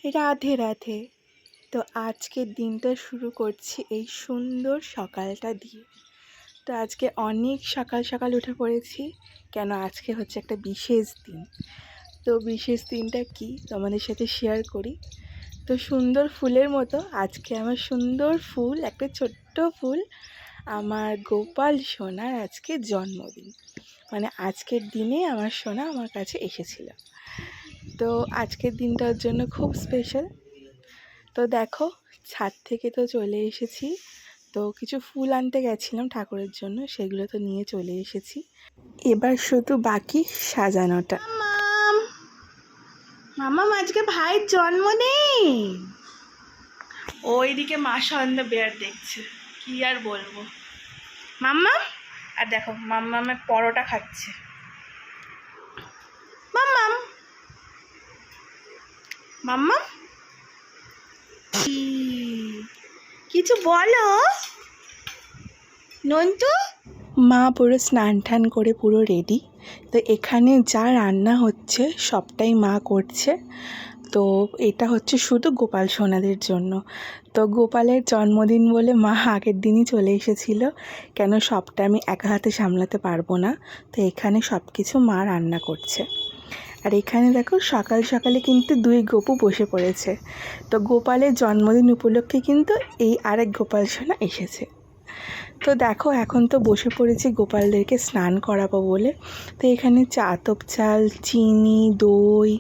রাধে রাধে। তো আজকের দিনটা শুরু করছি এই সুন্দর সকালটা দিয়ে। তো আজকে অনেক সকাল সকাল উঠে পড়েছি, কেন আজকে হচ্ছে একটা বিশেষ দিন। তো বিশেষ দিনটা কি তোমাদের সাথে শেয়ার করি। তো সুন্দর ফুলের মতো আজকে আমার সুন্দর ফুল, একটা ছোট্ট ফুল, আমার গোপাল সোনার আজকে জন্মদিন। মানে আজকের দিনে আমার সোনা আমার কাছে এসেছিল। তো আজকের দিনটার জন্য খুব স্পেশাল। তো দেখো, ছাদ থেকে তো চলে এসেছি। তো কিছু ফুল আনতে গেছিলাম ঠাকুরের জন্য, সেগুলো তো নিয়ে চলে এসেছি। এবার শুধু বাকি সাজানোটা। মামাম আজকে ভাইয়ের জন্মদিন। ওইদিকে মা সন্ধ্যা বেয়ার দেখছে, কি আর বলবো। মাম্মাম, আর দেখো মাম্মামের পরোটা খাচ্ছে। মাম্মাম মাম্মাম কিছু বলো নন্তু। মা পুরো স্নান টান করে পুরো রেডি। তো এখানে যা রান্না হচ্ছে সবটাই মা করছে। তো এটা হচ্ছে শুধু গোপাল সোনাদের জন্য। তো গোপালের জন্মদিন বলে মা আগের দিনই চলে এসেছিল, কেন সবটা আমি একা হাতে সামলাতে পারবো না। তো এখানে সব কিছু মা রান্না করছে। আর এখানে দেখো সকাল সকালে কিন্তু দুই গপু বসে পড়েছে। তো গোপালের জন্মদিন উপলক্ষে কিন্তু এই আরেক গোপাল সোনা এসেছে। তো দেখো এখন তো বসে পড়েছি গোপালদেরকে স্নান করাবো বলে। তো এখানে চাতক চাল, চিনি, দই,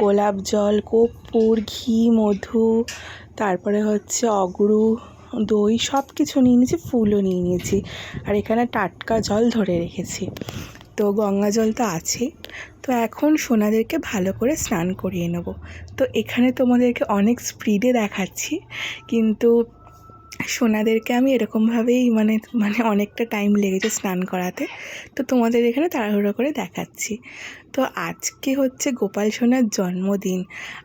গোলাপ জল, কর্পূর, ঘি, মধু, তারপরে হচ্ছে অগরু, দই সব কিছু নিয়ে নিয়েছি, ফুলও নিয়ে নিয়েছি। আর এখানে টাটকা জল ধরে রেখেছি। তো গঙ্গা জল তো আছেই। তো এখন সোনাদেরকে ভালো করে স্নান করিয়ে নেব। তো এখানে তোমাদেরকে অনেক স্পিডে দেখাচ্ছি, কিন্তু সোনাদেরকে আমি এরকমভাবেই মানে অনেকটা টাইম লেগেছে স্নান করাতে। তো তোমাদের এখানে তাড়াহুড়ো করে দেখাচ্ছি। তো আজকে হচ্ছে গোপাল সোনার জন্মদিন,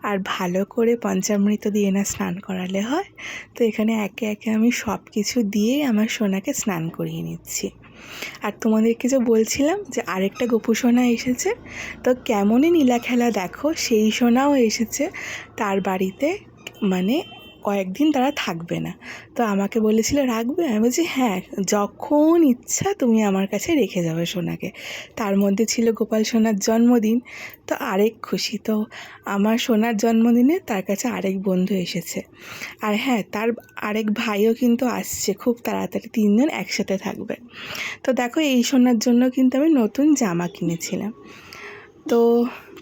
আর ভালো করে পঞ্চামৃত দিয়ে না স্নান করালে হয়। তো এখানে একে একে আমি সব কিছু দিয়েই আমার সোনাকে স্নান করিয়ে নিচ্ছি। আর তোমাদেরকে যে বলছিলাম যে আরেকটা গোপু সোনা এসেছে, তো কেমনই নীলা খেলা দেখো, সেই সোনাও এসেছে তার বাড়িতে। মানে কয়েকদিন তারা থাকবে না। তো আমাকে বলেছিল রাখবে, আমি বলছি হ্যাঁ, যখন ইচ্ছা তুমি আমার কাছে রেখে যাবে সোনাকে। তার মধ্যে ছিল গোপাল সোনার জন্মদিন। তো আরেক খুশি, তো আমার সোনার জন্মদিনে তার কাছে আরেক বন্ধু এসেছে। আর হ্যাঁ, তার আরেক ভাইও কিন্তু আসছে খুব তাড়াতাড়ি, তিনজন একসাথে থাকবে। তো দেখো এই সোনার জন্য কিন্তু আমি নতুন জামা কিনেছিলাম। তো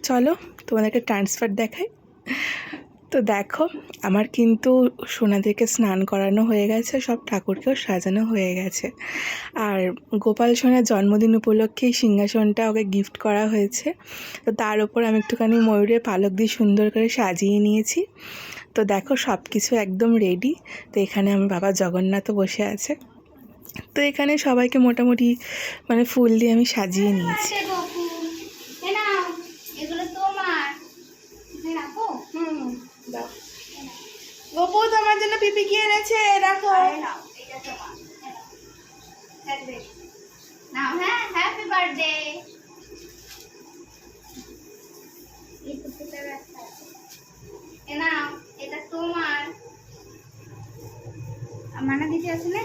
চলো তোমাদেরকে ট্রান্সফার দেখাই। তো দেখো আমার কিন্তু সোনাদেরকে স্নান করানো হয়ে গেছে, সব ঠাকুরকেও সাজানো হয়ে গেছে। আর গোপাল সোনার জন্মদিন উপলক্ষে সিংহাসনটা ওকে গিফট করা হয়েছে। তো তার ওপর আমি একটুখানি ময়ূরের পালক দিয়ে সুন্দর করে সাজিয়ে নিয়েছি। তো দেখো সব কিছু একদম রেডি। তো এখানে আমার বাবা জগন্নাথও বসে আছে। তো এখানে সবাইকে মোটামুটি মানে ফুল দিয়ে আমি সাজিয়ে নিয়েছি। গোপু তোমার জন্য পিপি কি এনেছে, রাখো। Happy birthday. এটা তোমার মানা দিতে আছে না,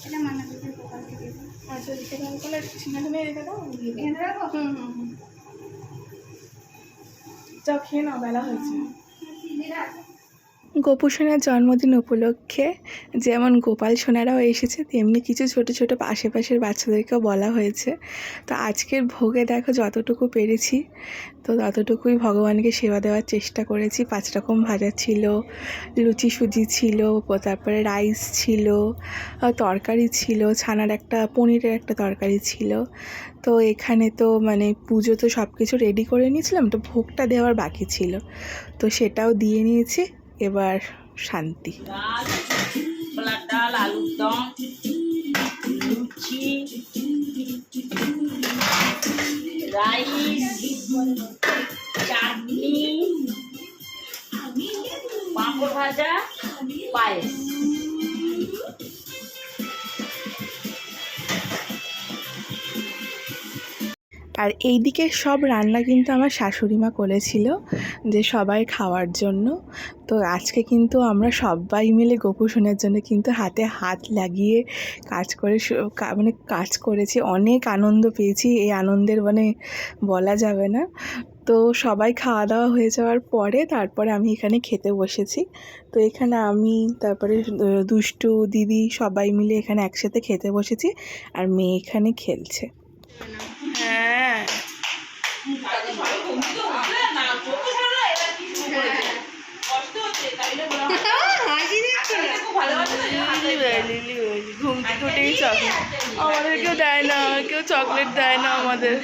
এটা মানা দিতে দোকান থেকে। আচ্ছা সেখানে কোনো সিংহাসনে রেখে দাও, এনে রাখো। যাও খেয়ে নাও, বেলা হয়েছে। গোপু সোনার জন্মদিন উপলক্ষে যেমন গোপাল সোনারাও এসেছে, তেমনি কিছু ছোট ছোট আশেপাশের বাচ্চাদেরকেও বলা হয়েছে। তো আজকের ভোগে দেখো যতটুকু পেরেছি, তো ততটুকুই ভগবানকে সেবা দেওয়ার চেষ্টা করেছি। 5 রকম ভাজা ছিল, লুচি সুজি ছিল, তারপরে রাইস ছিল, তরকারি ছিল, ছানার একটা পনিরের একটা তরকারি ছিল। তো এখানে তো মানে পুজো তো সব কিছু রেডি করে নিয়েছিলাম, তো ভোগটা দেওয়ার বাকি ছিল, তো সেটাও দিয়ে নিয়েছি। এবার শান্তি। ডাল, আলুর দম, লুচি, রাইস, চাটনি, পাঁপড় ভাজা, পায়েস। আর এই দিকে সব রান্না কিন্তু আমার শাশুড়ি মা করেছিল। যে সবাই খাওয়ার জন্য। তো আজকে কিন্তু আমরা সবাই মিলে গোপু সোনার জন্য কিন্তু হাতে হাত লাগিয়ে কাজ করে মানে কাজ করেছি, অনেক আনন্দ পেয়েছি। এই আনন্দের মানে বলা যাবে না। তো সবাই খাওয়া দাওয়া হয়ে যাওয়ার পরে তারপরে আমি এখানে খেতে বসেছি। তো এখানে আমি তারপরে দুষ্টু দিদি সবাই মিলে এখানে একসাথে খেতে বসেছি, আর মেয়ে এখানে খেলছে। হ্যাঁ ঘুমটি উঠেই চকলেট আমাদেরকেও দেয় না, কেউ চকলেট দেয় না আমাদের।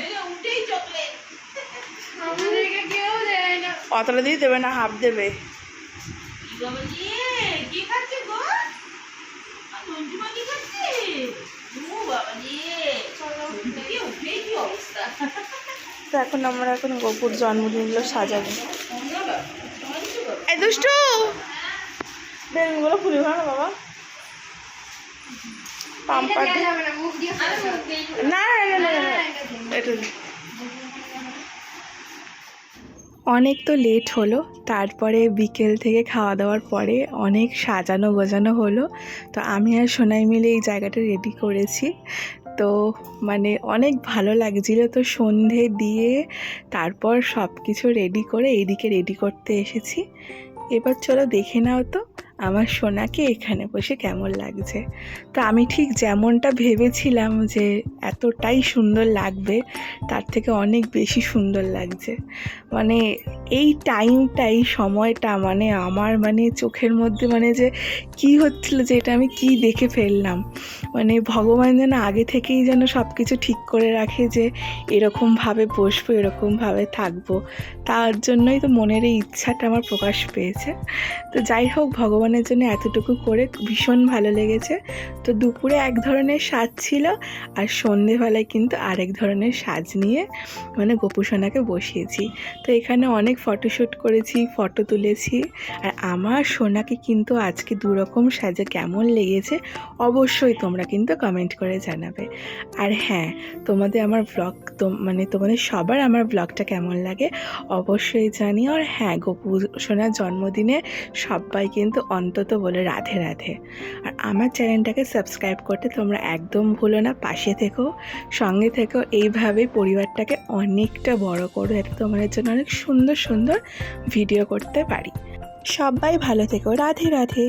অতটা দিয়ে দেবে না, হাফ দেবে। তো এখন আমরা গোপুর জন্মদিনগুলো সাজাবো। এই দুষ্টু বেলুনগুলো খুলে না বাবা, পাম্পার না এটা অনেক তো লেট হলো। তারপরে বিকেল থেকে খাওয়া দাওয়ার পরে অনেক সাজানো গোজানো হলো। তো আমি আর সোনাই মিলে এই জায়গাটা রেডি করেছি। তো মানে অনেক ভালো লাগছিলো। তো সন্ধে দিয়ে তারপর সব কিছু রেডি করে এইদিকে রেডি করতে এসেছি। এবার চলো দেখে নাও তো আমার সোনাকে এখানে বসে কেমন লাগছে। তো আমি ঠিক যেমনটা ভেবেছিলাম যে এতটাই সুন্দর লাগবে, তার থেকে অনেক বেশি সুন্দর লাগছে। মানে এই টাইমটাই সময়টা মানে আমার মানে চোখের মধ্যে মানে যে কি হচ্ছিল, যে এটা আমি কি দেখে ফেললাম। মানে ভগবান যেন আগে থেকেই যেন সব কিছু ঠিক করে রাখে যে এরকমভাবে বসবো, এরকমভাবে থাকবো। তার জন্যই তো মনের এই ইচ্ছাটা আমার প্রকাশ পেয়েছে। তো যাই হোক, ভগবানের জন্য এতটুকু করে ভীষণ ভালো লেগেছে। তো দুপুরে এক ধরনের সাজ ছিল, আর সন্ধেবেলায় কিন্তু আরেক ধরনের সাজ নিয়ে মানে গোপু সোনাকে বসিয়েছি। তো এখানে অনেক ফটোশ্যুট করেছি, ফটো তুলেছি। আর আমার সোনাকে কিন্তু আজকে দুরকম সাজে কেমন লেগেছে অবশ্যই তোমরা কিন্তু কমেন্ট করে জানাবে। আর হ্যাঁ, তোমাদের আমার ব্লগ মানে তোমাদের সবার আমার ব্লগটা কেমন লাগে অবশ্যই জানিও। আর হ্যাঁ, গোপু সোনার জন্মদিনে সবাই কিন্তু অন্তত বলে রাধে রাধে। আর আমার চ্যানেলটাকে সাবস্ক্রাইব করতে তোমরা একদম ভুলো না, পাশে থেকো, সঙ্গে থেকো। এইভাবেই পরিবারটাকে অনেকটা বড় করো, যাতে তোমাদের জন্য অনেক সুন্দর সুন্দর ভিডিও করতে পারি। সবাই ভালো থেকো, রাধে রাধে।